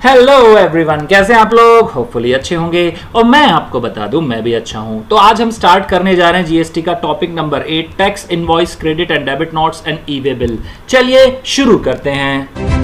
Hello everyone, कैसे हैं आप लोग? होपफुली अच्छे होंगे और मैं आपको बता दूं मैं भी अच्छा हूं। तो आज हम स्टार्ट करने जा रहे हैं जीएसटी का topic number 8, tax invoice, credit and debit notes and E way bill. चलिए शुरू करते हैं।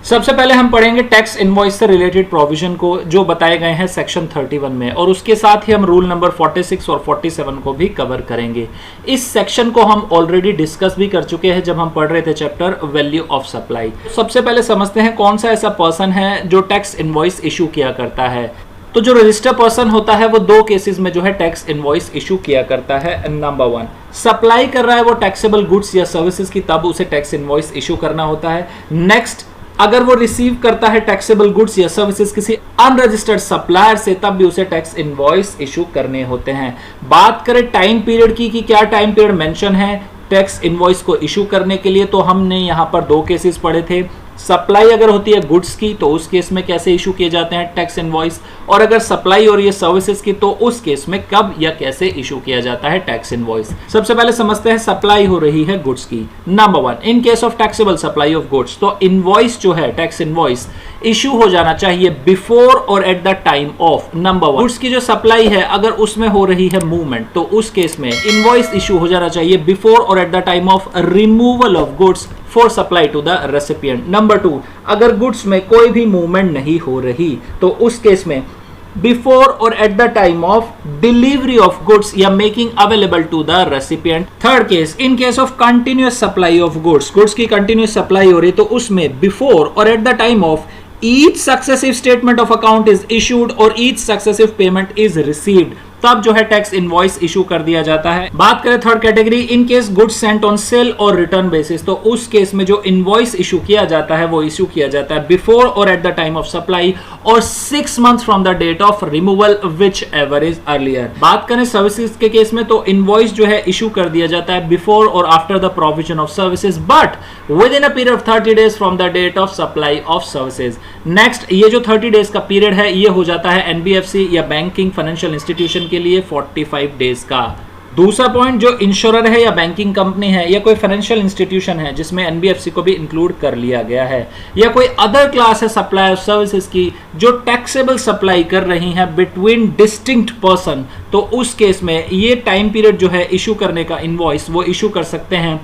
सबसे पहले हम पढ़ेंगे टैक्स इनवॉइस से रिलेटेड प्रोविजन को जो बताए गए हैं सेक्शन 31 में, और उसके साथ ही हम रूल नंबर 46 और 47 को भी कवर करेंगे। इस सेक्शन को हम ऑलरेडी डिस्कस भी कर चुके हैं जब हम पढ़ रहे थे चैप्टर वैल्यू ऑफ सप्लाई। सबसे पहले समझते हैं कौन सा ऐसा पर्सन है जो टैक्स इनवॉइस इशू किया करता है। तो जो रजिस्टर पर्सन होता है वो दो केसेस में जो है टैक्स इनवॉइस इशू किया करता है। नंबर 1, सप्लाई कर रहा है वो टैक्सेबल गुड्स या सर्विसेज की, तब उसे टैक्स इनवॉइस इशू करना होता है। नेक्स्ट, अगर वो रिसीव करता है टैक्सेबल गुड्स या सर्विसेज किसी अनरजिस्टर्ड सप्लायर से, तब भी उसे टैक्स इनवॉइस इशू करने होते हैं। बात करें टाइम पीरियड की कि क्या टाइम पीरियड मेंशन है टैक्स इनवॉइस को इशू करने के लिए, तो हमने यहां पर दो केसेस पढ़े थे। सप्लाई अगर होती है गुड्स की तो उस केस में कैसे इशू किए जाते हैं टैक्स इनवॉइस, और अगर सप्लाई हो रही है सर्विसेज की तो उस केस में कब या कैसे इशू किया जाता है टैक्स इनवॉइस। सबसे पहले समझते हैं सप्लाई हो रही है गुड्स की। Number 1, in case of taxable supply of goods, तो इनवॉइस जो है टैक्स इनवॉइस इशू हो जाना चाहिए before or at the time of. Number 1, goods की जो सप्लाई है अगर उसमें हो रही है मूवमेंट तो उस केस में इनवॉइस इशू हो जाना चाहिए before or at the time of removal of goods for supply to the recipient. Number 2, अगर गुड्स में कोई भी मूवमेंट नहीं हो रही तो उस केस में before or at the time of delivery of goods या making available to the recipient. Third case, in case of continuous supply of goods, goods की कंटिन्यूअस सप्लाई हो रही तो उसमें before or at the time of each successive statement of account is issued or each successive payment is received, तब जो है tax invoice issue कर दिया जाता है। बात करें third category, in case goods Saint on sale और रिटर्न बेसिस, तो उस केस में जो इनवॉइस इशू किया जाता है वो इशू किया जाता है before or at the time of supply or 6 months from the date of removal whichever is earlier. बात करें सर्विसेज के केस में तो इनवॉइस जो है इशू कर दिया जाता है before or after the provision of services but within a period of 30 days from the date of supply of services. Next, ये जो 30 days का पीरियड है ये हो जाता है एनबीएफसी या बैंकिंग फाइनेंशियल इंस्टीट्यूशन के लिए 45 days का। दूसरा पॉइंट, जो इंश्योरर है या बैंकिंग कंपनी है या कोई फाइनेंशियल इंस्टीट्यूशन है जिसमें एनबीएफसी को भी इंक्लूड कर लिया गया है, या कोई अदर क्लास है सप्लाई ऑफ सर्विसेज की जो टैक्सेबल सप्लाई कर रही है बिटवीन डिस्टिंक्ट पर्सन, तो उस केस में ये टाइम पीरियड जो है इशू करने का इनवॉइस वो इशू कर सकते हैं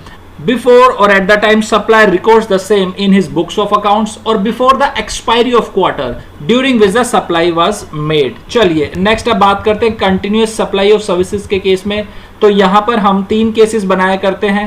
before or at the time supplier records the same in his books of accounts or before the expiry of quarter during which the supply was made। चलिए next अब बात करते हैं कंटिन्यूअस सप्लाई ऑफ सर्विसेज के case में। तो यहां पर हम 3 केसेस बनाया करते हैं।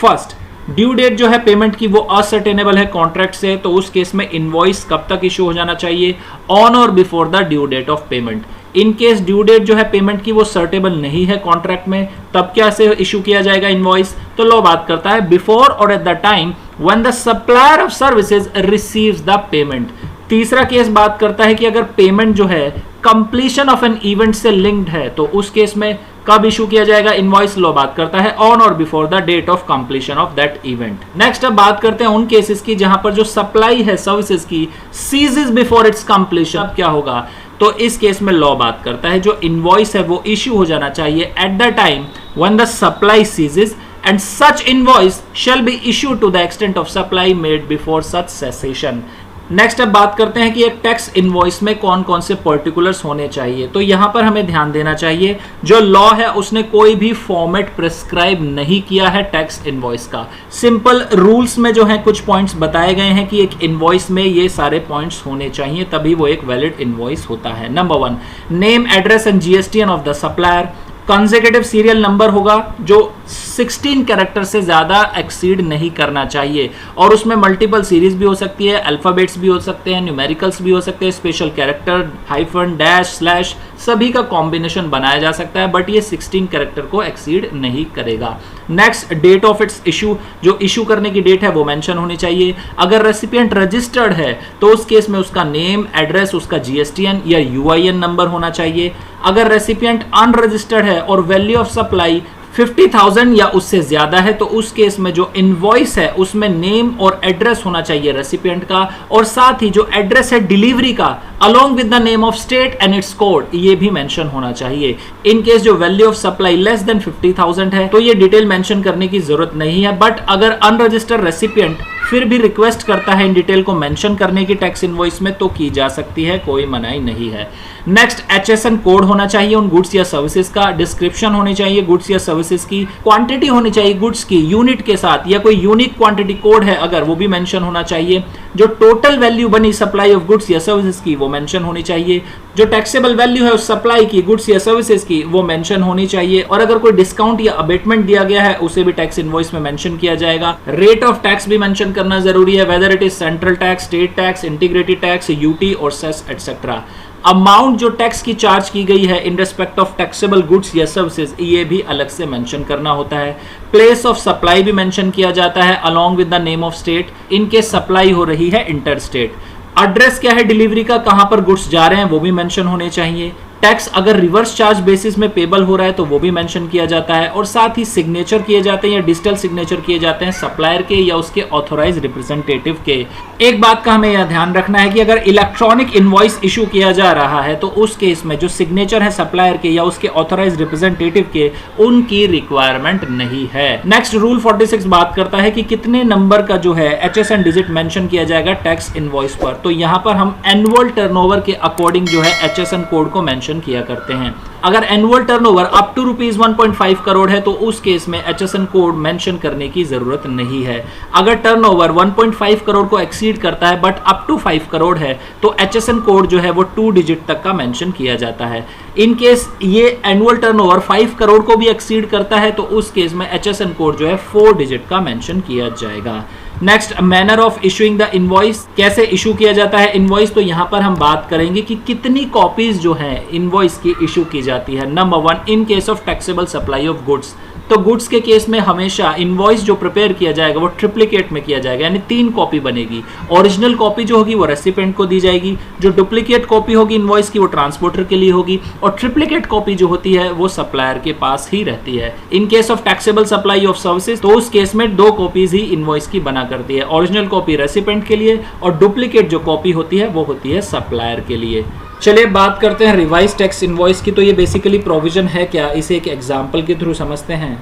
फर्स्ट, ड्यू डेट जो है पेमेंट की वो असर्टेनेबल है कॉन्ट्रैक्ट से, तो उस केस में इनवॉइस कब तक इशू हो जाना चाहिए? On or before the due date of payment. In case due date जो है पेमेंट की वो सर्टेबल नहीं है कॉन्ट्रैक्ट में, तब क्या से इशू किया जाएगा इनवॉइस? तो लॉ बात करता है before or at the time when the supplier of services receives the payment. तीसरा केस बात करता है कि अगर पेमेंट जो है कंप्लीशन ऑफ एन इवेंट से लिंक्ड है तो उस केस में कब इशू किया जाएगा इनवॉइस? लॉ बात करता है on or before the date of completion of that event. Next अब बात करते हैं उन केसेस की जहां पर जो सप्लाई है सर्विसेज की सीजेस बिफोर इट्स कंप्लीशन, अब क्या होगा? तो इस केस में लॉ बात करता है जो इनवॉइस है वो इश्यू हो जाना चाहिए at the time when the supply ceases and such invoice shall be issued to the extent of supply made before such cessation. Next अब बात करते हैं कि एक टैक्स इनवॉइस में कौन कौन से पर्टिकुलर्स होने चाहिए। तो यहां पर हमें ध्यान देना चाहिए जो लॉ है उसने कोई भी फॉर्मेट प्रिस्क्राइब नहीं किया है टैक्स इनवॉइस का। सिंपल रूल्स में जो है कुछ पॉइंट्स बताए गए हैं कि एक इनवॉइस में ये सारे पॉइंट्स होने चाहिए तभी वो एक वैलिड इनवॉइस होता है। Number 1, name, address and GSTIN of the supplier. Consecutive serial number होगा जो 16 कैरेक्टर से ज्यादा एक्सीड नहीं करना चाहिए, और उसमें मल्टीपल सीरीज भी हो सकती है, अल्फाबेट्स भी हो सकते हैं, न्यूमेरिकल्स भी हो सकते हैं, special character, hyphen, dash, slash, सभी का कॉम्बिनेशन बनाया जा सकता है, बट ये 16 कैरेक्टर को एक्सीड नहीं करेगा। Next, date of its issue, जो इशू करने की डेट है वो मेंशन होनी चाहिए। अगर रेसिपिएंट रजिस्टर्ड है तो उस केस में उसका नेम, एड्रेस, उसका जीएसटीएन या यूआईएन नंबर होना चाहिए। अगर रेसिपिएंट अनरजिस्टर्ड है और वैल्यू ऑफ सप्लाई 50,000 या उससे ज्यादा है तो उस केस में जो इनवॉइस है उसमें नेम और एड्रेस होना चाहिए रेसिपिएंट का, और साथ ही जो एड्रेस है डिलीवरी का along with the name of state and it's code ये भी मेंशन होना चाहिए। इन केस जो value of supply less than 50,000 है तो ये डिटेल मेंशन करने की जरूरत नहीं है, बट अगर अनरजिस्टर्ड रेसिपिएंट फिर भी रिक्वेस्ट करता है इन डिटेल को मेंशन करने की टैक्स इनवॉइस में तो की जा सकती है, कोई मनाही नहीं है। नेक्स्ट, HSN कोड होना चाहिए उन गुड्स या सर्विसेज का, डिस्क्रिप्शन होनी चाहिए गुड्स या सर्विसेज की, क्वांटिटी होनी चाहिए गुड्स की यूनिट के साथ या कोई यूनिक क्वांटिटी कोड है अगर वो भी मेंशन होना चाहिए, जो टोटल वैल्यू बनी सप्लाई ऑफ गुड्स या सर्विसेज की वो मेंशन होनी चाहिए, जो टैक्सेबल वैल्यू है उस सप्लाई की गुड्स या सर्विसेज की वो मेंशन होनी चाहिए, और अगर कोई डिस्काउंट या अबेटमेंट दिया गया है उसे भी टैक्स इनवॉइस में मेंशन किया जाएगा। रेट ऑफ टैक्स भी मेंशन करना जरूरी है, whether it is central tax, state tax, integrated tax, UT और सेस एटसेट्रा। अमाउंट जो टैक्स की चार्ज की गई है in respect of taxable goods या सर्विसेज ये भी अलग से मेंशन करना होता है। प्लेस ऑफ सप्लाई भी मेंशन किया जाता है along with the name of state in case supply हो रही है इंटर स्टेट। एड्रेस क्या है डिलीवरी का, कहां पर गुड्स जा रहे हैं वो भी मेंशन होने चाहिए। टैक्स अगर रिवर्स चार्ज बेसिस में पेबल हो रहा है तो वो भी मेंशन किया जाता है, और साथ ही सिग्नेचर किए जाते हैं या डिजिटल सिग्नेचर किए जाते हैं सप्लायर के या उसके ऑथोराइज रिप्रेजेंटेटिव के। एक बात का हमें यह ध्यान रखना है कि अगर इलेक्ट्रॉनिक इनवॉइस इशू किया जा रहा है तो उस केस में जो सिग्नेचर है सप्लायर के या उसके ऑथोराइज रिप्रेजेंटेटिव के उनकी रिक्वायरमेंट नहीं है। नेक्स्ट, रूल 46 बात करता है कि कितने नंबर का जो है HSN डिजिट मेंशन किया जाएगा टैक्स इनवॉइस पर, तो यहां पर हम एनुअल टर्नओवर के अकॉर्डिंग जो है HSN कोड को मेंशन किया करते हैं। अगर annual turnover up to rupees 1.5 crore है तो उस केस में HSN कोड मेंशन करने की जरूरत नहीं है। अगर टर्नओवर 1.5 करोड़ को एक्सीड करता है बट अप टू 5 करोड़ है तो HSN कोड जो है वो 2 डिजिट तक का मेंशन किया जाता है। इन केस ये एनुअल टर्नओवर 5 करोड़ को भी एक्सीड करता है तो उस केस में HSN कोड जो है 4 डिजिट का मेंशन किया जाएगा। Next, manner of issuing the invoice, कैसे इशू किया जाता है इनवॉइस, तो यहां पर हम बात करेंगे कि कितनी कॉपीज जो है इनवॉइस की इशू की जाती है। Number 1, in case of taxable supply of goods, तो गुड्स के केस में हमेशा इनवॉइस जो प्रिपेयर किया जाएगा वो ट्रिप्लिकेट में किया जाएगा, यानी 3 कॉपी बनेगी। ओरिजिनल कॉपी जो होगी वो रेसिपिएंट को दी जाएगी, जो डुप्लीकेट कॉपी होगी इनवॉइस की वो ट्रांसपोर्टर के लिए होगी, और ट्रिप्लिकेट कॉपी जो होती है वो सप्लायर के पास ही रहती है। इन case of taxable supply of services तो उस केस में 2 कॉपीज ही इनवॉइस की बना करती है, ओरिजिनल कॉपी रेसिपिएंट के लिए और डुप्लीकेट जो कॉपी होती है वो होती है सप्लायर के लिए। चलिए बात करते हैं रिवाइज टैक्स इनवॉइस की। तो ये बेसिकली प्रोविजन है क्या, इसे एक एग्जांपल के थ्रू समझते हैं।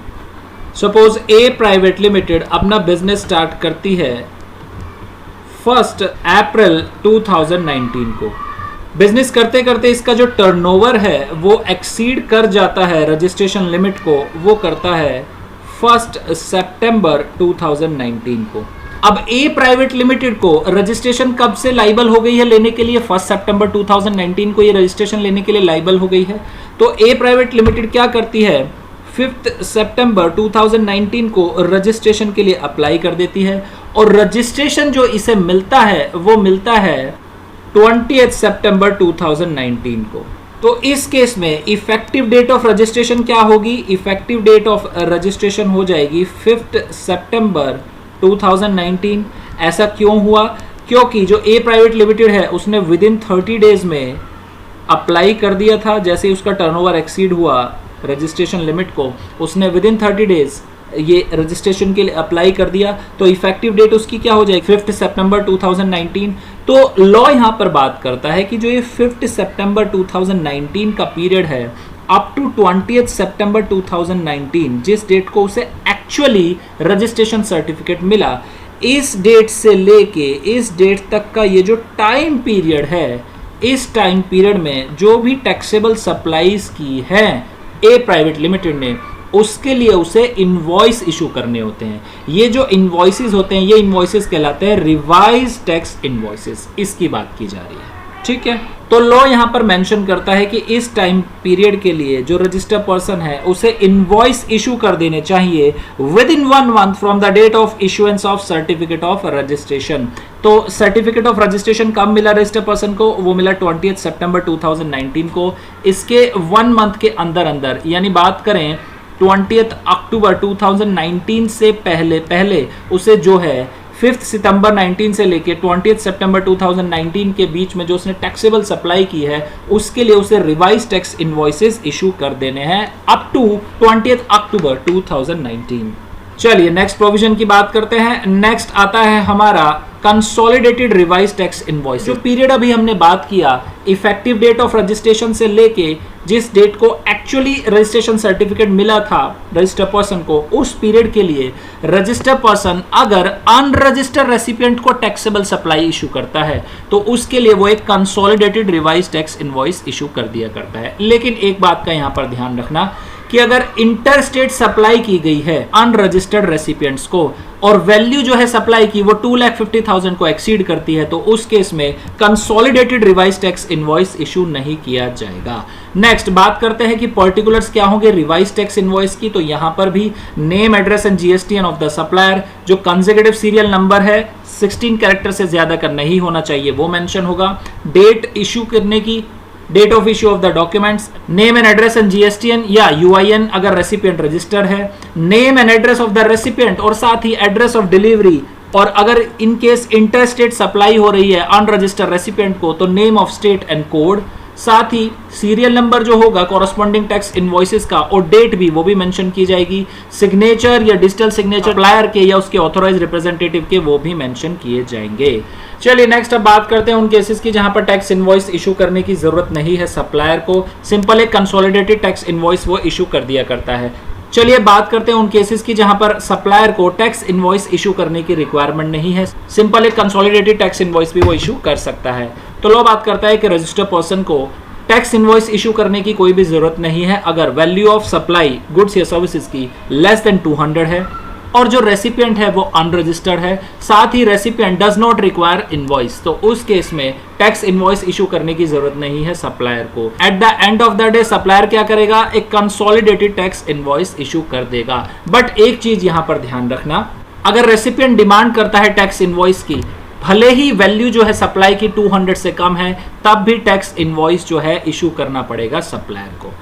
सपोज ए प्राइवेट लिमिटेड अपना बिजनेस स्टार्ट करती है 1 अप्रैल 2019 को। बिजनेस करते करते इसका जो टर्नओवर है वो एक्सीड कर जाता है रजिस्ट्रेशन लिमिट को, वो करता है 1 सितंबर 2019 को। अब ए प्राइवेट लिमिटेड को रजिस्ट्रेशन कब से लाइबल हो गई है लेने के लिए, 1 सितंबर 2019 को ये रजिस्ट्रेशन लेने के लिए लाइबल हो गई है। तो ए प्राइवेट लिमिटेड क्या करती है, 5 सितंबर 2019 को रजिस्ट्रेशन के लिए अप्लाई कर देती है, और रजिस्ट्रेशन जो इसे मिलता है वो मिलता है 20 सितंबर 2019 को। तो इस केस में इफेक्टिव डेट ऑफ रजिस्ट्रेशन क्या होगी, इफेक्टिव डेट ऑफ रजिस्ट्रेशन हो जाएगी 5 सितंबर 2019। ऐसा क्यों हुआ, क्योंकि जो ए प्राइवेट लिमिटेड है उसने विद इन 30 डेज में अप्लाई कर दिया था। जैसे ही उसका टर्नओवर एक्सीड हुआ रजिस्ट्रेशन लिमिट को, उसने विद इन 30 डेज ये रजिस्ट्रेशन के लिए अप्लाई कर दिया, तो इफेक्टिव डेट उसकी क्या हो जाएगी 5 सितंबर 2019। तो लॉ यहाँ पर बात करता है कि जो ये 5 सितंबर 2019 का पीरियड है अप टू 20 सितंबर 2019, जिस डेट को उसे एक्चुअली रजिस्ट्रेशन सर्टिफिकेट मिला, इस डेट से लेके इस डेट तक का ये जो टाइम पीरियड है, इस टाइम पीरियड में जो भी टैक्सेबल सप्लाईज की है ए प्राइवेट लिमिटेड ने, उसके लिए उसे इनवॉइस इशू करने होते हैं। ये जो इनवॉइसेस होते हैं ये इनवॉइसेस कहलाते हैं रिवाइज टैक्स इनवॉइसेस, इसकी बात की जा रही है। ठीक है, तो लॉ यहां पर मेंशन करता है कि इस टाइम पीरियड के लिए जो रजिस्टर्ड पर्सन है उसे इनवॉइस इशू कर देने चाहिए within 1 month from the date of issuance of certificate of registration. तो सर्टिफिकेट ऑफ रजिस्ट्रेशन कब मिला रजिस्टर्ड पर्सन को, वो मिला 20 सितंबर 2019 को। इसके 1 मंथ के अंदर अंदर, यानी बात करें 20 अक्टूबर 2019 से पहले उसे जो है 5 सितंबर 19 से लेके 20 सितंबर 2019 के बीच में जो उसने टैक्सेबल सप्लाई की है उसके लिए उसे रिवाइज टैक्स इनवॉइसेस इशू कर देने हैं अप टू 20 अक्टूबर 2019। चलिए नेक्स्ट प्रोविजन की बात करते हैं। नेक्स्ट आता है हमारा कंसोलिडेटेड रिवाइज टैक्स इनवॉइस। जो पीरियड अभी हमने बात किया इफेक्टिव डेट ऑफ रजिस्ट्रेशन से लेके जिस डेट को एक्चुअली रजिस्ट्रेशन सर्टिफिकेट मिला था रजिस्टर्ड पर्सन को, उस पीरियड के लिए रजिस्टर्ड पर्सन अगर अनरजिस्टर्ड रेसिपिएंट को टैक्सेबल सप्लाई इशू करता है तो उसके लिए वो एक consolidated revise tax invoice issue कर दिया करता है। लेकिन एक बात का यहां पर ध्यान रखना कि अगर इंटर स्टेट सप्लाई की गई है अनरजिस्टर्ड रेसिपिएंट्स को और वैल्यू जो है सप्लाई की वो 2,50,000 को एक्सीड करती है तो उस केस में consolidated revise tax invoice issue नहीं किया जाएगा। नेक्स्ट बात करते हैं कि पर्टिकुलर्स क्या होंगे रिवाइज टैक्स इनवॉइस की। तो यहां पर भी name, address and GSTIN of the supplier, जो कंसेक्यूटिव सीरियल नंबर है 16 कैरेक्टर से ज्यादा का नहीं होना चाहिए वो मेंशन होगा। डेट इशू करने की, date of issue of the documents, name and address and GSTIN या यूआईएन अगर रेसिपिएंट रजिस्टर है, name and address of the recipient और साथ ही एड्रेस ऑफ डिलीवरी। और अगर in case inter state supply हो रही है अनरजिस्टर्ड रेसिपिएंट को तो name of state and code, साथ ही सीरियल नंबर जो होगा कॉरस्पॉन्डिंग टैक्स इनवॉइसेस का और डेट भी वो भी मेंशन की जाएगी। सिग्नेचर या डिजिटल सिग्नेचर सप्लायर के या उसके ऑथराइज्ड रिप्रेजेंटेटिव के वो भी मेंशन किए जाएंगे। चलिए नेक्स्ट अब बात करते हैं उन केसेस की जहां पर टैक्स इनवॉइस इशू करने की जरूरत नहीं है सप्लायर को, सिंपल एक कंसोलिडेटेड टैक्स इनवॉइस वो इशू कर दिया करता है। चलिए बात करते हैं उन केसेस की जहां पर सप्लायर को टैक्स इनवॉइस इशू करने की रिक्वायरमेंट नहीं है, सिंपल एक कंसोलिडेटेड टैक्स इनवॉइस भी वो इशू कर सकता है। तो लो बात करता है कि रजिस्टर्ड पर्सन को टैक्स इनवॉइस इशू करने की कोई भी जरूरत नहीं है अगर वैल्यू ऑफ सप्लाई गुड्स या सर्विसेज की लेस देन 200 है और जो रेसिपिएंट है वो अनरजिस्टर्ड है, साथ ही recipient does not require invoice, तो उस केस में टैक्स इनवॉइस इशू करने की जरूरत नहीं है सप्लायर को। At the end of the day supplier क्या करेगा, एक कंसोलिडेटेड टैक्स इनवॉइस इशू कर देगा। बट एक चीज यहां पर ध्यान रखना, अगर रेसिपिएंट डिमांड करता है टैक्स इनवॉइस की, भले ही वैल्यू जो है सप्लाई की 200 से कम है, तब भी टैक्स इनवॉइस जो है इशू करना पड़ेगा सप्लायर को।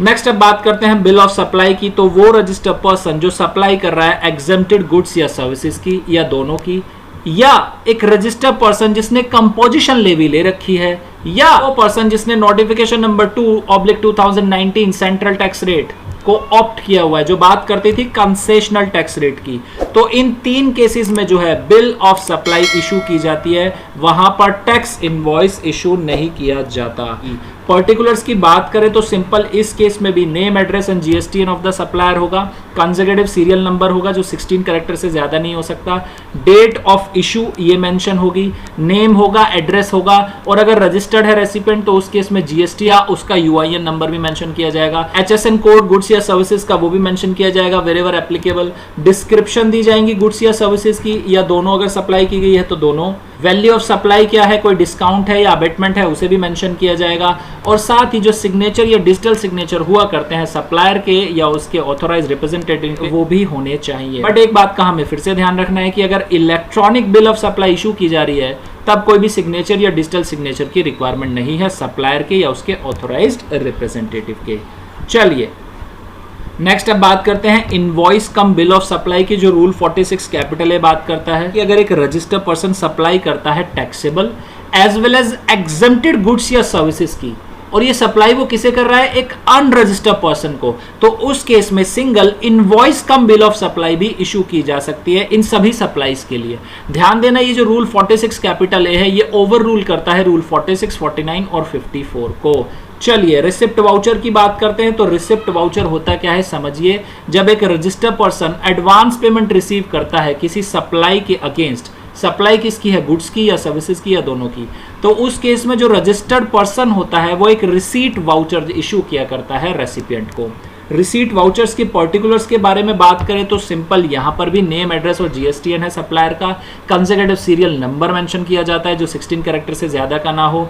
नेक्स्ट अब बात करते हैं बिल ऑफ सप्लाई की। तो वो रजिस्टर्ड पर्सन जो सप्लाई कर रहा है एग्जेम्प्टेड गुड्स या सर्विसेज की या दोनों की, या एक रजिस्टर्ड पर्सन जिसने कंपोजिशन लेवी ले रखी है, या वो पर्सन जिसने notification number 2/2019 central tax rate को ऑप्ट किया हुआ है जो बात करती थी कंसेशनल टैक्स रेट की। तो इन तीन केसेस में जो है बिल ऑफ सप्लाई इशू की जाती है, वहां पर टैक्स इनवॉइस इशू नहीं किया जाता। पर्टिकुलर्स की बात करें तो सिंपल इस केस में भी name, address and GSTIN of the supplier होगा, कंसेक्यूटिव सीरियल नंबर होगा जो 16 कैरेक्टर से ज्यादा नहीं हो सकता, डेट ऑफ इशू ये मेंशन होगी, नेम होगा, एड्रेस होगा, और अगर रजिस्टर्ड है रेसिपिएंट तो उस केस में जीएसटी या उसका यूआईएन नंबर भी मेंशन किया जाएगा, एचएसएन कोड गुड्स या सर्विसेज का वो भी मेंशन किया जाएगा वेरेवर एप्लीकेबल, डिस्क्रिप्शन दी जाएंगी गुड्स या सर्विसेज की या दोनों अगर सप्लाई की गई है तो दोनों, वैल्यू ऑफ सप्लाई क्या है, कोई डिस्काउंट है या अबेटमेंट है उसे भी मेंशन किया जाएगा, और साथ ही जो सिग्नेचर या डिजिटल सिग्नेचर हुआ करते हैं सप्लायर के या उसके ऑथराइज्ड रिप्रेजेंटेटिव के वो भी होने चाहिए। बट एक बात का हमें फिर से ध्यान रखना है कि अगर electronic bill of supply issue की जा रही है तब कोई भी सिग्नेचर या डिजिटल सिग्नेचर की रिक्वायरमेंट नहीं है सप्लायर के या उसके ऑथराइज्ड रिप्रेजेंटेटिव के। चलिए नेक्स्ट अब बात करते हैं invoice come bill of supply की, जो रूल 46 कैपिटल ए बात करता है कि अगर एक रजिस्टर्ड पर्सन सप्लाई करता है taxable as well as exempted goods या सर्विसेज की, और ये सप्लाई वो किसे कर रहा है, एक अनरजिस्टर्ड पर्सन को, तो उस केस में single invoice come bill of supply भी इशू की जा सकती है इन सभी सप्लाईज के लिए। ध्यान देना ये जो रूल 46 कैपिटल ए है ये ओवर रूल करता है रूल 46, 49 और 54 को। चलिए रिसिप्ट वाउचर की बात करते हैं। तो रिसिप्ट वाउचर होता क्या है समझिए, जब एक registered person advance payment receive करता है किसी सप्लाई के अगेंस्ट, सप्लाई किसकी है, गुड्स की या सर्विसेज की या दोनों की, तो उस केस में जो रजिस्टर्ड पर्सन होता है वो एक रिसीट वाउचर इशू किया करता है रेसिपिएंट को। रिसीट वाउचर्स की पर्टिकुलर्स के बारे में बात करें तो सिंपल यहां पर भी नेम, एड्रेस और जीएसटीएन है सप्लायर का, कंसेक्यूटिव सीरियल नंबर मेंशन किया जाता है जो 16 कैरेक्टर से ज्यादा का ना हो,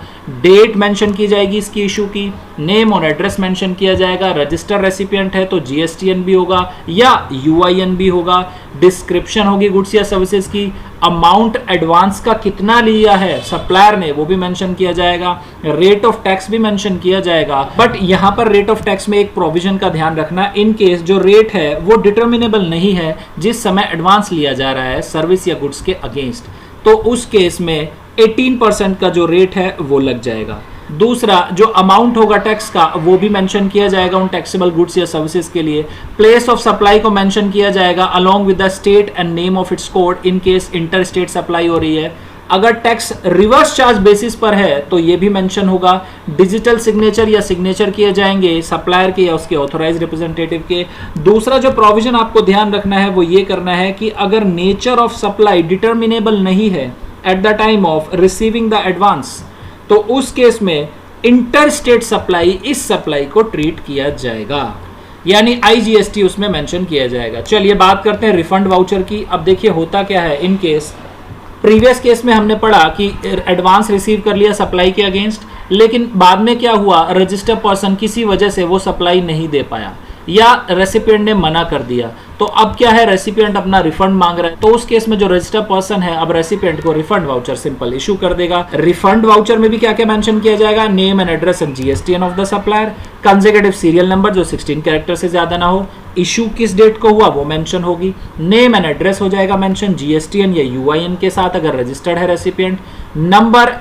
डेट मेंशन की जाएगी इसकी इशू की, नेम और एड्रेस मेंशन किया जाएगा, रजिस्टर रेसिपिएंट है तो जीएसटीएन भी होगा या यूआईएन भी होगा, डिस्क्रिप्शन होगी गुड्स या सर्विसेज की, अमाउंट एडवांस का कितना लिया है सप्लायर ने वो भी मेंशन किया जाएगा, रेट ऑफ टैक्स भी मेंशन किया जाएगा। बट यहां पर रेट ऑफ टैक्स में एक प्रोविजन का ध्यान रखना, इन केस जो रेट है वो डिटर्मिनेबल नहीं है जिस समय एडवांस लिया जा रहा है सर्विस या गुड्स के अगेंस्ट, तो उस केस में 18% का जो रेट है वो लग जाएगा। दूसरा जो अमाउंट होगा टैक्स का वो भी मेंशन किया जाएगा उन टैक्सेबल गुड्स या सर्विसेज के लिए। प्लेस ऑफ सप्लाई को मेंशन किया जाएगा along with the state and name of its code in case inter state supply हो रही है। अगर टैक्स रिवर्स चार्ज बेसिस पर है तो ये भी मेंशन होगा। डिजिटल सिग्नेचर या सिग्नेचर किए जाएंगे सप्लायर के या उसके ऑथोराइज रिप्रेजेंटेटिव के। दूसरा जो प्रोविजन आपको ध्यान रखना है वो ये करना है कि अगर नेचर ऑफ सप्लाई डिटर्मिनेबल नहीं है eight the time of receiving the advance, तो उस केस में इंटर स्टेट सप्लाई इस सप्लाई को ट्रीट किया जाएगा, यानी IGST उसमें मेंशन किया जाएगा। चलिए बात करते हैं रिफंड वाउचर की। अब देखिए होता क्या है, इन केस प्रीवियस केस में हमने पढ़ा कि एडवांस रिसीव कर लिया सप्लाई के अगेंस्ट, लेकिन बाद में क्या हुआ, रजिस्टर पर्सन किसी वजह से वो सप्लाई नहीं दे पाया या रेसिपिएंट ने मना कर दिया, तो अब क्या है, रेसिपिएंट अपना रिफंड मांग रहा है, तो उस केस में जो रजिस्टर पर्सन है अब रेसिपिएंट को रिफंड वाउचर सिंपल इशू कर देगा। रिफंड वाउचर में भी क्या क्या मेंशन किया जाएगा, name and address and GSTN of the supplier, consecutive serial number जो 16 कैरेक्टर से ज्यादा ना हो, इशू किस डेट को हुआ वो मेंशन होगी, नेम एंड एड्रेस हो जाएगा मेंशन GSTN या UIN के साथ अगर रजिस्टर्ड है recipient, number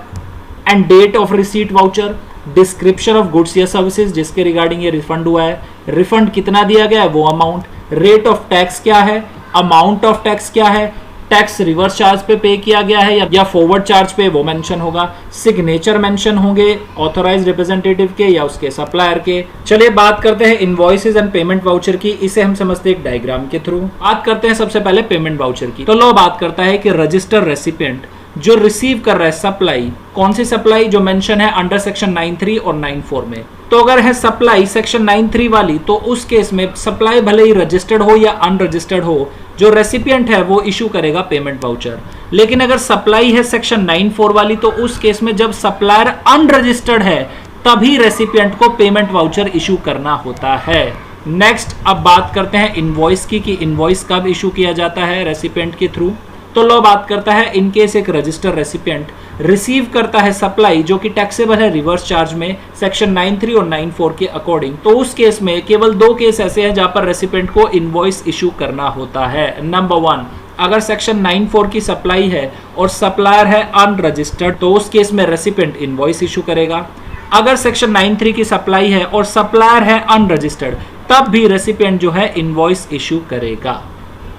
and date of receipt voucher, description of goods या सर्विसेज जिसके रिगार्डिंग ये रिफंड हुआ है, रिफंड कितना दिया गया है वो अमाउंट, रेट ऑफ टैक्स क्या है, अमाउंट ऑफ टैक्स क्या है, टैक्स रिवर्स चार्ज पे किया गया है या फॉरवर्ड चार्ज पे वो मेंशन होगा, सिग्नेचर मेंशन होंगे ऑथोराइज रिप्रेजेंटेटिव के या उसके सप्लायर के। चलिए बात करते हैं इनवॉइसेस एंड पेमेंट वाउचर की, इसे हम समझते हैं एक डायग्राम के थ्रू। बात करते हैं सबसे पहले पेमेंट वाउचर की। तो लॉ बात करता है कि रजिस्टर रेसिपिएंट जो रिसीव कर रहा है सप्लाई, कौन सी सप्लाई, जो मेंशन है अंडर सेक्शन 93 और 94 में। तो अगर है सप्लाई सेक्शन 93 वाली तो उस केस में सप्लाई भले ही रजिस्टर्ड हो या अनरजिस्टर्ड हो, जो रेसिपिएंट है वो इशू करेगा पेमेंट वाउचर। लेकिन अगर सप्लाई है सेक्शन 94 वाली तो उस केस में जब सप्लायर अनरजिस्टर्ड है तभी रेसिपिएंट को पेमेंट वाउचर इशू करना होता है। नेक्स्ट अब बात करते हैं इनवॉइस की, कि इनवॉइस कब इशू किया जाता है रेसिपिएंट के थ्रू। तो लॉ बात करता है इन केस एक रजिस्टर रेसिपिएंट रिसीव करता है सप्लाई जो कि टैक्सेबल है रिवर्स चार्ज में सेक्शन 93 और 94 के अकॉर्डिंग, तो उस केस में केवल 2 केस ऐसे हैं जहां पर रेसिपिएंट को इनवॉइस इशू करना होता है। नंबर 1, अगर सेक्शन 94 की सप्लाई है और सप्लायर है अनरजिस्टर्ड तो उस केस में रेसिपिएंट इनवॉइस इशू करेगा। अगर सेक्शन 93 की सप्लाई है और सप्लायर है अनरजिस्टर्ड तब भी रेसिपिएंट जो है इनवॉइस इशू करेगा।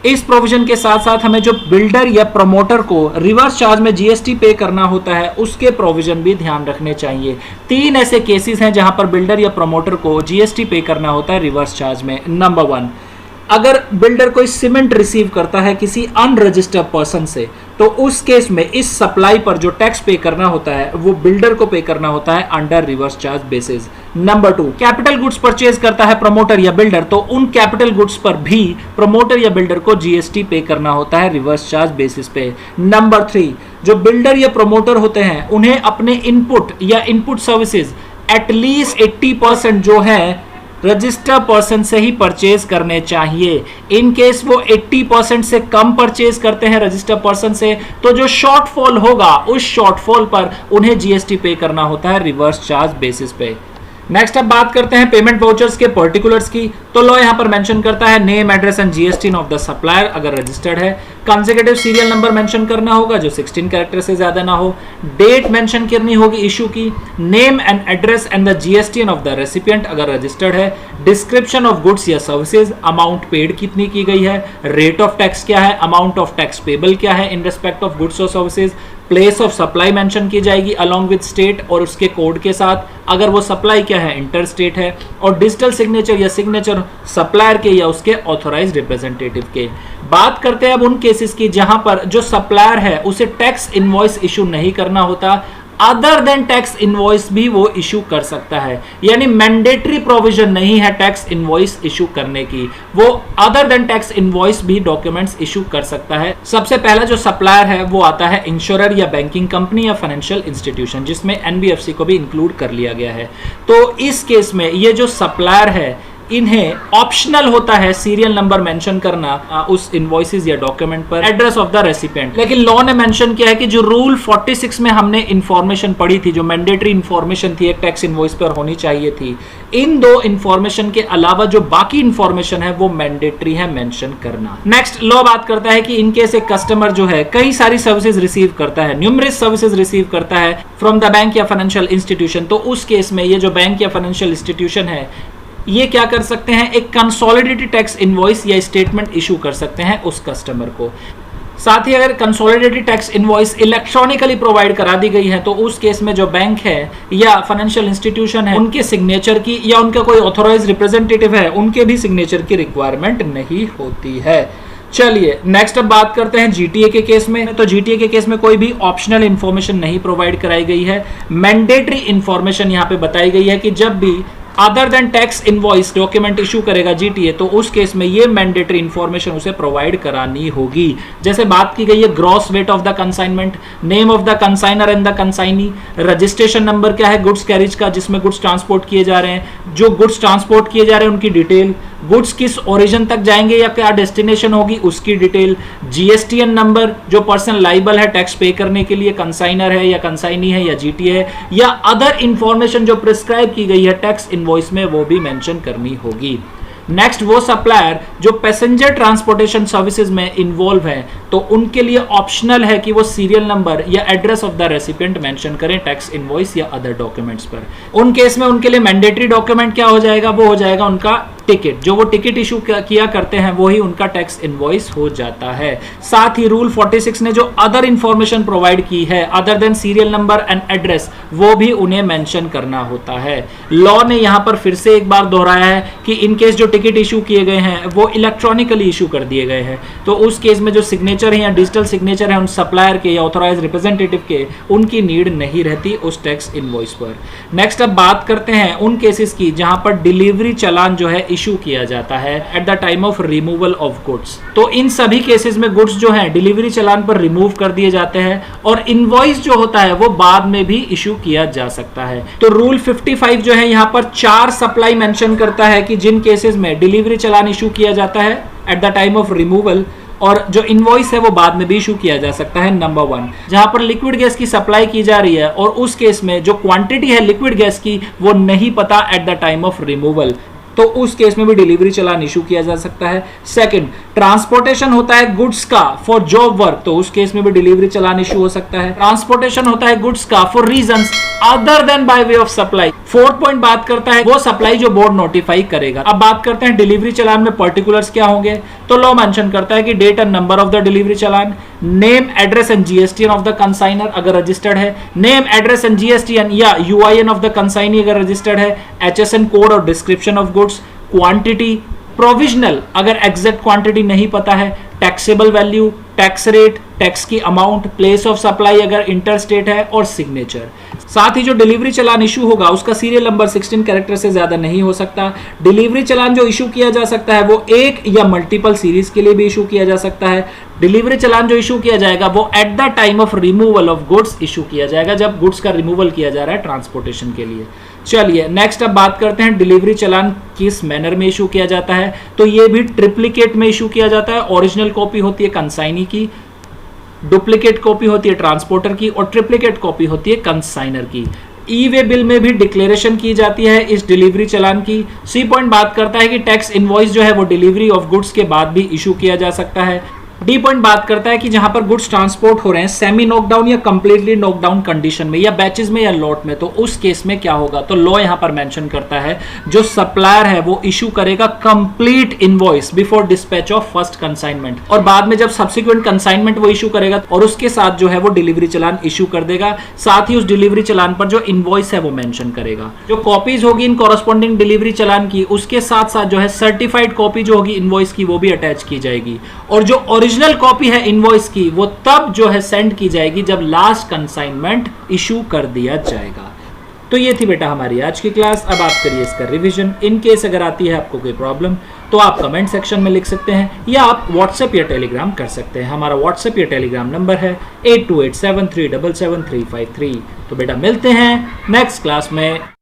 इस प्रोविजन के साथ साथ हमें जो बिल्डर या प्रमोटर को रिवर्स चार्ज में GST पे करना होता है उसके प्रोविजन भी ध्यान रखने चाहिए। 3 ऐसे केसेस हैं जहां पर बिल्डर या प्रमोटर को GST पे करना होता है रिवर्स चार्ज में। नंबर 1, अगर बिल्डर कोई सीमेंट रिसीव करता है किसी अनरजिस्टर्ड पर्सन से तो उस केस में इस सप्लाई पर जो टैक्स पे करना होता है वो बिल्डर को पे करना होता है under reverse charge basis. Number 2, capital goods purchase करता है प्रमोटर या बिल्डर तो उन कैपिटल गुड्स पर भी प्रमोटर या बिल्डर को GST पे करना होता है रिवर्स चार्ज बेसिस पे। नंबर 3, जो बिल्डर या प्रमोटर होते हैं उन्हें अपने इनपुट या इनपुट सर्विसेज एटलीस्ट 80% जो है रजिस्टर पर्सन से ही परचेज करने चाहिए। इन केस वो 80% से कम परचेज करते हैं रजिस्टर पर्सन से तो जो शॉर्टफॉल होगा उस शॉर्टफॉल पर उन्हें GST पे करना होता है रिवर्स चार्ज बेसिस पे। नेक्स्ट अब बात करते हैं पेमेंट वाउचर्स के पर्टिकुलर्स की। तो लॉ यहां पर मेंशन करता है name address and GSTN of the supplier अगर रजिस्टर्ड है, कंसेक्यूटिव सीरियल नंबर मेंशन करना होगा जो 16 कैरेक्टर से ज्यादा ना हो, डेट मेंशन करनी होगी इशू की, name and address and the GSTN of the recipient अगर रजिस्टर्ड है, डिस्क्रिप्शन ऑफ गुड्स या सर्विसेज, अमाउंट पेड कितनी की गई है, रेट ऑफ टैक्स क्या है, अमाउंट ऑफ टैक्स पेबल क्या है इन रिस्पेक्ट ऑफ गुड्स और services, place of supply mention की जाएगी अलोंग विद स्टेट और उसके कोड के साथ अगर वो सप्लाई क्या है इंटर स्टेट है, और डिजिटल सिग्नेचर या सिग्नेचर सप्लायर के या उसके ऑथोराइज रिप्रेजेंटेटिव के। बात करते हैं अब उन केसेस की जहां पर जो सप्लायर है उसे टैक्स इनवॉइस इशू नहीं करना होता, अदर देन टैक्स इनवॉइस भी वो इशू कर सकता है, यानी मैंडेटरी प्रोविजन नहीं है टैक्स इनवॉइस इशू करने की, वो अदर देन टैक्स इनवॉइस भी डॉक्यूमेंट्स इशू कर सकता है। सबसे पहला जो सप्लायर है वो आता है इंश्योरर या बैंकिंग कंपनी या फाइनेंशियल इंस्टीट्यूशन जिसमें NBFC को भी इंक्लूड कर लिया गया है। तो इस केस में ये जो सप्लायर है इन्हें ऑप्शनल होता है सीरियल नंबर मेंशन करना उस इनवॉइसेस या डॉक्यूमेंट पर, एड्रेस ऑफ द रेसिपिएंट। लेकिन लॉ ने मेंशन किया है कि जो रूल 46 में हमने इंफॉर्मेशन पढ़ी थी, जो मैंडेटरी इंफॉर्मेशन थी एक टैक्स इनवॉइस पर होनी चाहिए थी, इन दो इंफॉर्मेशन के अलावा जो बाकी इंफॉर्मेशन है वो मैंडेटरी है मेंशन करना। नेक्स्ट लॉ बात करता है कि इनकेस एक कस्टमर जो है कई सारी सर्विसेज रिसीव करता है, न्यूमरस सर्विसेज रिसीव करता है फ्रॉम द बैंक या फाइनेंशियल इंस्टीट्यूशन, तो उस केस में ये जो बैंक या फाइनेंशियल इंस्टीट्यूशन है ये क्या कर सकते हैं, एक कंसोलिडेटेड टैक्स इनवॉइस या स्टेटमेंट इशू कर सकते हैं उस कस्टमर को। साथ ही अगर consolidated tax invoice electronically provide करा दी गई है तो उस केस में जो बैंक है या फाइनेंशियल इंस्टीट्यूशन है उनके सिग्नेचर की या उनका कोई ऑथोराइज रिप्रेजेंटेटिव है उनके भी सिग्नेचर की रिक्वायरमेंट नहीं होती है। चलिए नेक्स्ट अब बात करते हैं जीटीए के केस में। तो जीटीए के केस में कोई भी ऑप्शनल इंफॉर्मेशन नहीं प्रोवाइड कराई गई है, मैंडेटरी इंफॉर्मेशन यहां पे बताई गई है कि जब भी other than tax invoice document issue करेगा जीटीए तो उस केस में ये मैंडेटरी इंफॉर्मेशन उसे प्रोवाइड करानी होगी। जैसे बात की गई है gross weight of the consignment, name of the consignor and the consignee, registration number क्या है गुड्स कैरिज का जिसमें गुड्स ट्रांसपोर्ट किए जा रहे हैं, जो गुड्स ट्रांसपोर्ट किए जा रहे हैं उनकी डिटेल, गुड्स किस ओरिजिन तक जाएंगे या क्या डेस्टिनेशन होगी उसकी डिटेल, जीएसटीएन नंबर जो पर्सन लाइबल है टैक्स पे करने के लिए, कंसाइनर है या कंसाइनी है या जीटीए है, या अदर इंफॉर्मेशन जो प्रिस्क्राइब की गई है टैक्स इनवॉइस में वो भी मेंशन करनी होगी। नेक्स्ट वो सप्लायर जो पैसेंजर ट्रांसपोर्टेशन सर्विसेज में इन्वॉल्व है तो उनके लिए ऑप्शनल है कि वो सीरियल नंबर या address of the recipient mention करें टैक्स इनवॉइस या अदर डॉक्यूमेंट्स पर। उन केस में उनके लिए मैंडेटरी डॉक्यूमेंट क्या हो जाएगा, वो हो जाएगा उनका टिकट, जो वो टिकट इशू किया करते हैं वही उनका टैक्स इनवॉइस हो जाता है। साथ ही रूल 46 ने जो अदर इंफॉर्मेशन प्रोवाइड की है other than serial number and address वो भी उन्हें मेंशन करना होता है। लॉ ने यहां पर फिर से एक बार दोहराया है कि इन केस जो टिकट इशू किए गए हैं वो इलेक्ट्रॉनिकली इशू कर दिए गए हैं तो उस केस में जो सिग्नेचर है या डिजिटल सिग्नेचर है उन सप्लायर के या ऑथोराइज रिप्रेजेंटेटिव के उनकी नीड नहीं रहती उस टैक्स इनवॉइस पर। नेक्स्ट अब बात करते हैं उन केसेस की जहां पर डिलीवरी चालान जो है इशू किया जाता है eight the time of removal of goods. तो इन सभी केसेस में गुड्स जो हैं डिलीवरी चालान पर रिमूव कर दिए जाते हैं और इनवॉइस जो होता है वो बाद में भी इशू किया जा सकता है। तो रूल 55 जो है यहां पर 4 सप्लाई मेंशन करता है कि जिन केसेस में डिलीवरी चालान इशू किया जाता है eight the time of removal और जो इनवॉइस है वो बाद में भी इशू किया जा सकता है। नंबर 1 जहां पर लिक्विड गैस की सप्लाई की जा रही है और उस केस में जो क्वांटिटी है लिक्विड गैस की वो नहीं पता eight the time of removal तो उस केस में भी डिलीवरी चालान इशू किया जा सकता है। सेकंड, ट्रांसपोर्टेशन होता है गुड्स का फॉर जॉब वर्क तो उस केस में भी डिलीवरी चालान इशू हो सकता है। ट्रांसपोर्टेशन होता है गुड्स का for reasons other than by way of supply. Fourth point बात करता है वो सप्लाई जो बोर्ड नोटिफाई करेगा। अब बात करते हैं डिलीवरी चालान में पर्टिकुलर्स क्या होंगे। तो लॉ मेंशन करता है कि date and number of the delivery challan, name address and GSTIN of the consignor अगर रजिस्टर्ड है, नेम एड्रेस एंड जीएसटीएन या यूआईएन ऑफ द कंसाइनी अगर रजिस्टर्ड है, एचएसएन कोड और description of goods, quantity, provisional अगर एग्जैक्ट क्वांटिटी नहीं पता है, taxable value, tax rate, tax की अमाउंट, प्लेस ऑफ सप्लाई अगर इंटर स्टेट है और सिग्नेचर। साथ ही जो डिलीवरी चालान इशू होगा उसका सीरियल नंबर 16 कैरेक्टर से ज्यादा नहीं हो सकता। डिलीवरी चालान जो इशू किया जा सकता है वो एक या मल्टीपल सीरीज के लिए भी इशू किया जा सकता है। डिलीवरी चालान जो इशू किया जाएगा वो eight the time of removal of goods issue किया जाएगा जब गुड्स का रिमूवल किया जा रहा है ट्रांसपोर्टेशन के लिए। चलिए नेक्स्ट अब बात करते हैं डिलीवरी चालान किस मैनर में इशू किया जाता है। तो ये भी ट्रिप्लिकेट में इशू किया जाता है। ओरिजिनल कॉपी होती है कंसाइनी की, डुप्लीकेट कॉपी होती है ट्रांसपोर्टर की और ट्रिप्लिकेट कॉपी होती है कंसाइनर की। ई वे बिल में भी डिक्लेरेशन की जाती है इस डिलीवरी चालान की। सी पॉइंट बात करता है कि टैक्स इनवॉइस जो है वो डिलीवरी ऑफ गुड्स के बाद भी इशू किया जा सकता है। डी पॉइंट बात करता है कि जहां पर गुड्स ट्रांसपोर्ट हो रहे हैं सेमी नॉकडाउन या कंप्लीटली नॉकडाउन कंडीशन में या बैचेस में या लॉट में तो उस केस में क्या होगा। तो लॉ यहां पर मेंशन करता है जो सप्लायर है वो इशू करेगा complete invoice before dispatch of first consignment और बाद में जब सब्सिक्वेंट कंसाइनमेंट वो इशू करेगा और उसके साथ जो है वो डिलीवरी चालान इशू कर देगा। साथ ही उस डिलीवरी चालान पर जो इनवॉइस है वो मेंशन करेगा। जो कॉपीज होगी इन कॉरेस्पॉन्डिंग डिलीवरी चालान की उसके साथ साथ जो है सर्टिफाइड कॉपी जो होगी इनवॉइस की वो भी अटैच की जाएगी और जो ओरिजिनल कॉपी है इनवॉइस की वो तब जो है सेंड की जाएगी जब लास्ट कंसाइनमेंट इशू कर दिया जाएगा। तो ये थी बेटा हमारी आज की क्लास। अब आप करिए इसका रिवीजन। इन केस अगर आती है आपको कोई प्रॉब्लम तो आप कमेंट सेक्शन में लिख सकते हैं या आप व्हाट्सएप या टेलीग्राम कर सकते हैं। हमारा व्हाट्सएप या टेलीग्राम नंबर है 8287377353। तो बेटा मिलते हैं नेक्स्ट क्लास में।